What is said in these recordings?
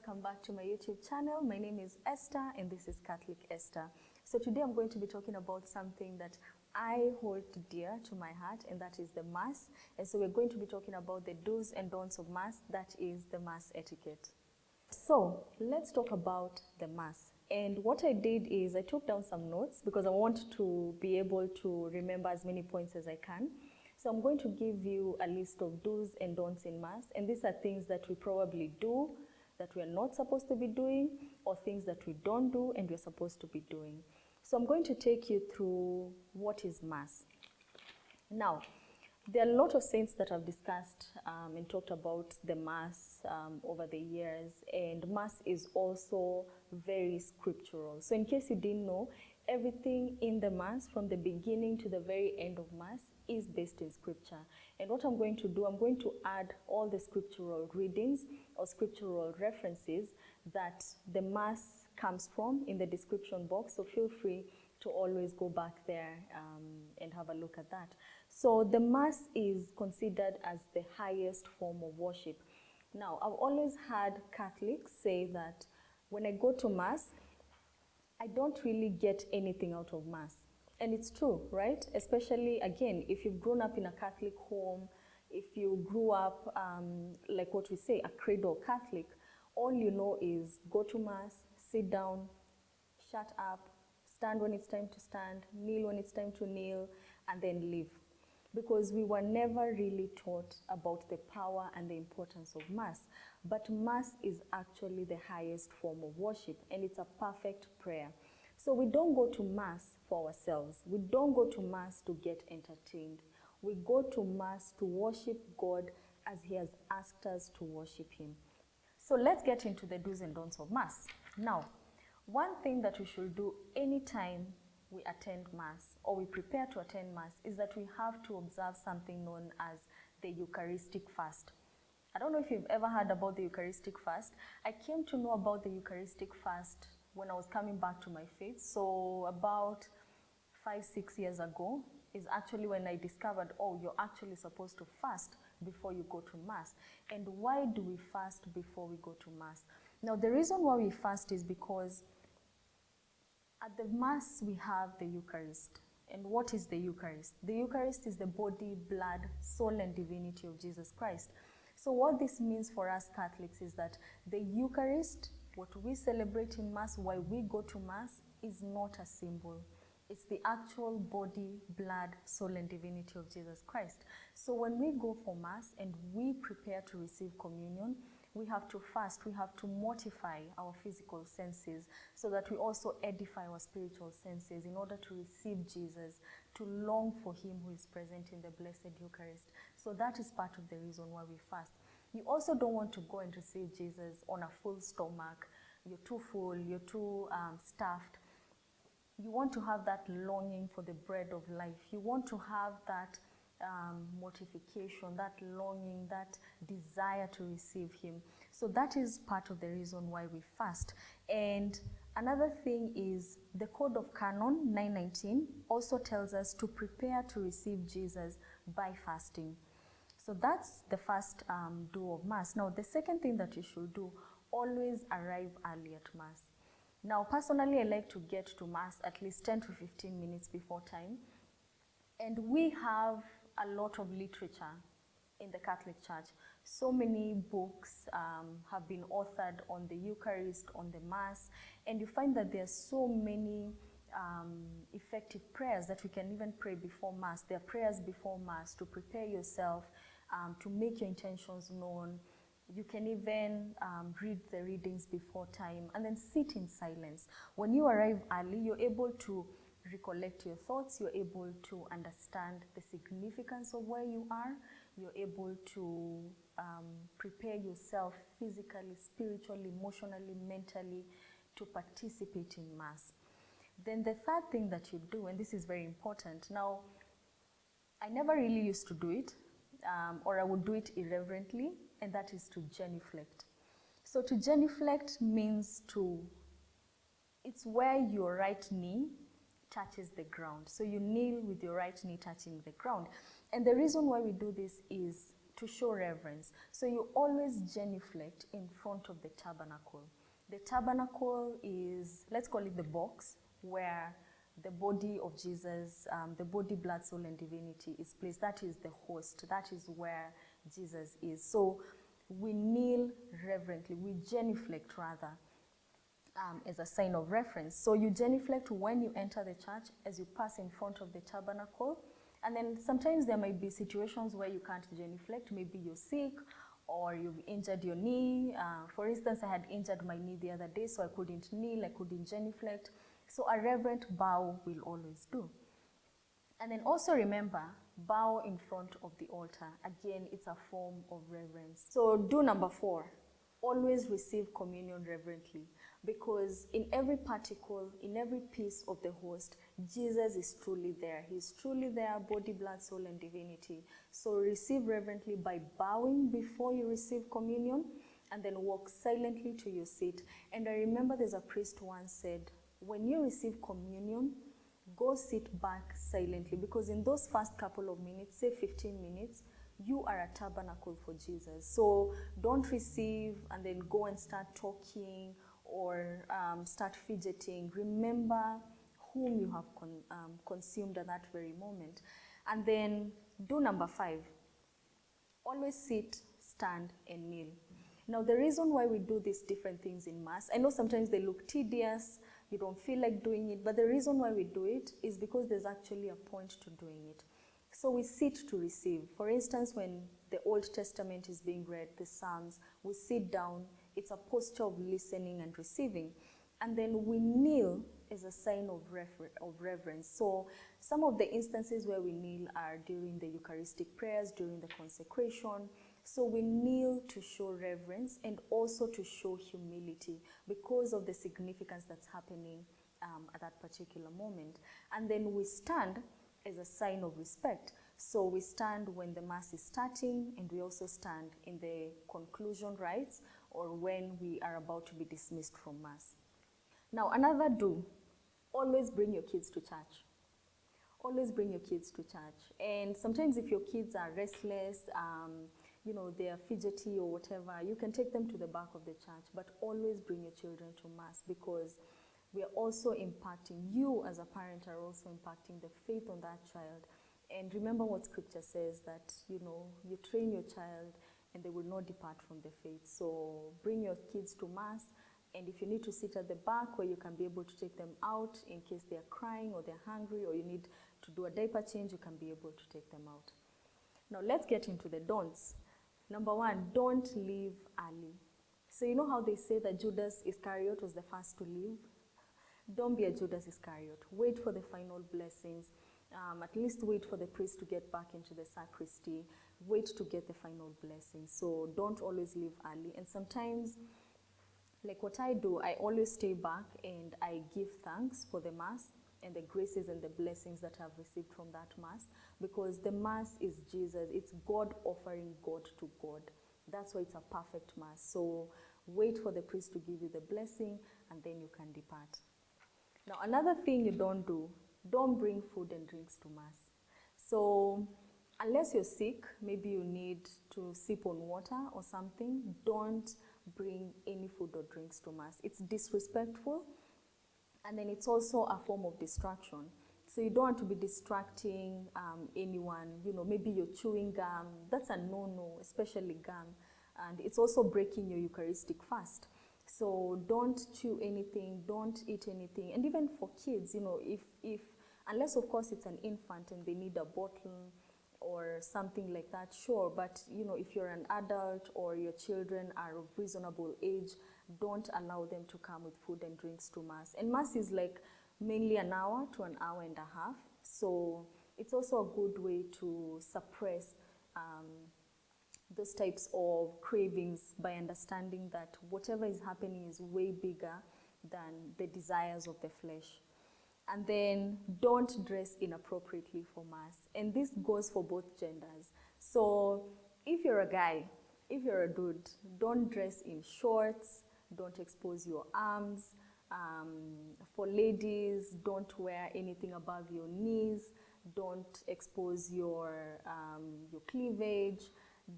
welcome back to my YouTube channel. My name is Esther and this is Catholic Esther. So today I'm going to be talking about something that I hold dear to my heart, and that is the Mass. And so we're going to be talking about the do's and don'ts of Mass, that is the Mass etiquette. So let's talk about the Mass. And what I did is I took down some notes because I want to be able to remember as many points as I can. So I'm going to give you a list of do's and don'ts in Mass, and these are things that we probably do that we are not supposed to be doing, or things that we don't do and we're supposed to be doing. So I'm going to take you through what is Mass. Now, there are a lot of saints that have discussed and talked about the Mass over the years, and Mass is also very scriptural. So in case you didn't know, everything in the Mass, from the beginning to the very end of Mass, is based in Scripture. And what I'm going to do, I'm going to add all the scriptural readings or scriptural references that the Mass comes from in the description box. So feel free to always go back there and have a look at that. So the Mass is considered as the highest form of worship. Now, I've always had Catholics say that when I go to Mass, I don't really get anything out of Mass. And it's true, right? Especially, again, if you've grown up in a Catholic home, if you grew up, like what we say, a cradle Catholic, all you know is go to Mass, sit down, shut up, stand when it's time to stand, kneel when it's time to kneel, and then leave. Because we were never really taught about the power and the importance of Mass. But Mass is actually the highest form of worship, and it's a perfect prayer. So we don't go to Mass for ourselves. We don't go to Mass to get entertained. We go to Mass to worship God as He has asked us to worship Him. So let's get into the do's and don'ts of Mass. Now, one thing that we should do anytime we attend Mass or we prepare to attend Mass is that we have to observe something known as the Eucharistic Fast. I don't know if you've ever heard about the Eucharistic Fast. I came to know about the Eucharistic Fast when I was coming back to my faith. So about 5-6 years ago is actually when I discovered, oh, you're actually supposed to fast before you go to Mass. And why do we fast before we go to Mass? Now, the reason why we fast is because at the Mass we have the Eucharist. And what is the Eucharist? The Eucharist is the body, blood, soul, and divinity of Jesus Christ. So what this means for us Catholics is that the Eucharist, what we celebrate in Mass, why we go to Mass, is not a symbol. It's the actual body, blood, soul, and divinity of Jesus Christ. So when we go for Mass and we prepare to receive communion, we have to fast, we have to mortify our physical senses so that we also edify our spiritual senses in order to receive Jesus, to long for Him who is present in the Blessed Eucharist. So that is part of the reason why we fast. You also don't want to go and receive Jesus on a full stomach. You're too full, you're too stuffed. You want to have that longing for the bread of life. You want to have that mortification, that longing, that desire to receive Him. So that is part of the reason why we fast. And another thing is the Code of Canon 919 also tells us to prepare to receive Jesus by fasting. So that's the first do of Mass. Now, the second thing that you should do, always arrive early at Mass. Now, personally, I like to get to Mass at least 10 to 15 minutes before time. And we have a lot of literature in the Catholic Church. So many books have been authored on the Eucharist, on the Mass, and you find that there are so many effective prayers that we can even pray before Mass. There are prayers before Mass to prepare yourself, to make your intentions known. You can even read the readings before time and then sit in silence. When you arrive early, you're able to recollect your thoughts, you're able to understand the significance of where you are, you're able to prepare yourself physically, spiritually, emotionally, mentally to participate in Mass. Then the third thing that you do, and this is very important, now I never really used to do it, or I would do it irreverently, and that is to genuflect. So to genuflect means it's where your right knee touches the ground. So you kneel with your right knee touching the ground. And the reason why we do this is to show reverence. So you always genuflect in front of the tabernacle. The tabernacle is, let's call it the box, where the body of Jesus, the body, blood, soul, and divinity is placed. That is the host. That is where Jesus is. So we kneel reverently. We genuflect, rather, as a sign of reference. So you genuflect when you enter the church, as you pass in front of the tabernacle. And then sometimes there might be situations where you can't genuflect. Maybe you're sick, or you've injured your knee. For instance, I had injured my knee the other day, so I couldn't kneel, I couldn't genuflect. So a reverent bow will always do. And then also remember, bow in front of the altar. Again, it's a form of reverence. So do number 4, always receive communion reverently, because in every particle, in every piece of the host, Jesus is truly there. He's truly there, body, blood, soul, and divinity. So receive reverently by bowing before you receive communion, and then walk silently to your seat. And I remember there's a priest who once said, when you receive communion, go sit back silently, because in those first couple of minutes, say 15 minutes, you are a tabernacle for Jesus. So don't receive and then go and start talking or start fidgeting. Remember whom you have consumed at that very moment. And then do number 5. Always sit, stand, and kneel. Now, the reason why we do these different things in Mass, I know sometimes they look tedious, you don't feel like doing it, but the reason why we do it is because there's actually a point to doing it. So we sit to receive. For instance, when the Old Testament is being read, the Psalms, we sit down. It's a posture of listening and receiving. And then we kneel as a sign of reverence. So some of the instances where we kneel are during the Eucharistic prayers, during the consecration. So we kneel to show reverence and also to show humility because of the significance that's happening at that particular moment. And then we stand as a sign of respect. So we stand when the Mass is starting, and we also stand in the conclusion rites or when we are about to be dismissed from Mass. Now, another do, always bring your kids to church. Always bring your kids to church. And sometimes if your kids are restless, you know, they are fidgety or whatever, you can take them to the back of the church, but always bring your children to Mass, because we are also impacting, you as a parent are also impacting the faith on that child. And remember what Scripture says, that, you know, you train your child and they will not depart from the faith. So bring your kids to Mass, and if you need to sit at the back where you can be able to take them out in case they are crying or they're hungry or you need to do a diaper change, you can be able to take them out. Now let's get into the don'ts. Number 1, don't leave early. So you know how they say that Judas Iscariot was the first to leave? Don't be a Judas Iscariot. Wait for the final blessings. At least wait for the priest to get back into the sacristy. Wait to get the final blessings. So don't always leave early. And sometimes, like what I do, I always stay back and I give thanks for the Mass and the graces and the blessings that I've received from that Mass, because the Mass is Jesus. It's God offering God to God. That's why it's a perfect Mass. So wait for the priest to give you the blessing, and then you can depart. Now, another thing you don't do, don't bring food and drinks to Mass. So unless you're sick, maybe you need to sip on water or something, don't bring any food or drinks to Mass. It's disrespectful, and then it's also a form of distraction. So you don't want to be distracting anyone. You know, maybe you're chewing gum. That's a no-no, especially gum. And it's also breaking your Eucharistic fast. So don't chew anything, don't eat anything. And even for kids, you know, if unless of course it's an infant and they need a bottle or something like that, sure. But you know, if you're an adult or your children are of reasonable age, don't allow them to come with food and drinks to Mass. And Mass is like mainly an hour to an hour and a half. So it's also a good way to suppress those types of cravings by understanding that whatever is happening is way bigger than the desires of the flesh. And then don't dress inappropriately for Mass. And this goes for both genders. So if you're a guy, if you're a dude, don't dress in shorts, don't expose your arms. For ladies, don't wear anything above your knees, don't expose your cleavage.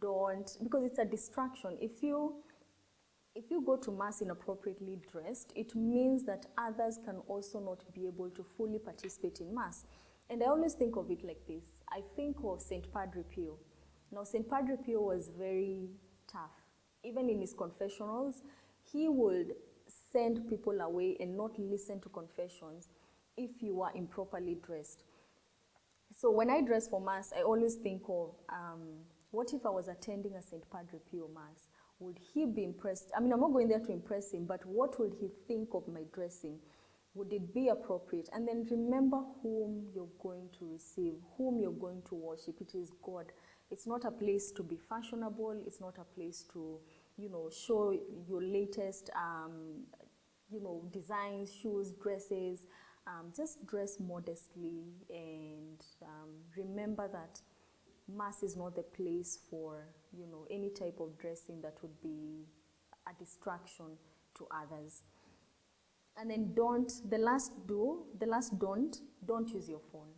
don't, because it's a distraction. If you go to mass inappropriately dressed, it means that others can also not be able to fully participate in mass. And I always think of it like this. I think of St. Padre Pio. Now, St. Padre Pio was very tough. Even in his confessionals, he would send people away and not listen to confessions if you were improperly dressed. So when I dress for mass, I always think of, what if I was attending a St. Padre Pio mass? Would he be impressed? I mean, I'm not going there to impress him, but what would he think of my dressing? Would it be appropriate? And then remember whom you're going to receive, whom you're going to worship. It is God. It's not a place to be fashionable. It's not a place to, show your latest, designs, shoes, dresses. Just dress modestly and remember that Mass is not the place for, any type of dressing that would be a distraction to others. And then don't use your phone.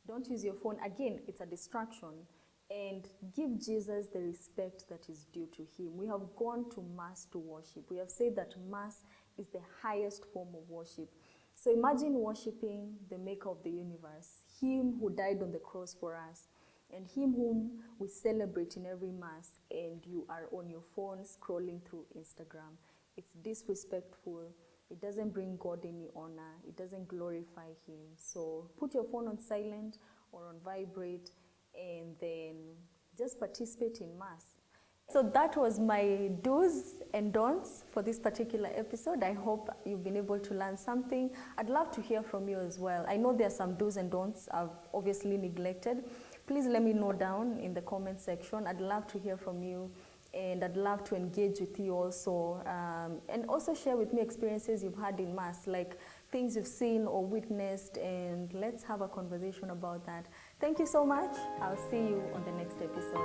Don't use your phone. Again, it's a distraction. And give Jesus the respect that is due to him. We have gone to Mass to worship. We have said that Mass is the highest form of worship. So imagine worshiping the maker of the universe, him who died on the cross for us, and him whom we celebrate in every Mass, and you are on your phone scrolling through Instagram. It's disrespectful. It doesn't bring God any honor. It doesn't glorify him. So put your phone on silent or on vibrate, and then just participate in Mass. So that was my do's and don'ts for this particular episode. I hope you've been able to learn something. I'd love to hear from you as well. I know there are some do's and don'ts I've obviously neglected. Please let me know down in the comment section. I'd love to hear from you, and I'd love to engage with you also, and also share with me experiences you've had in Mass, like things you've seen or witnessed, and let's have a conversation about that. Thank you so much. I'll see you on the next episode.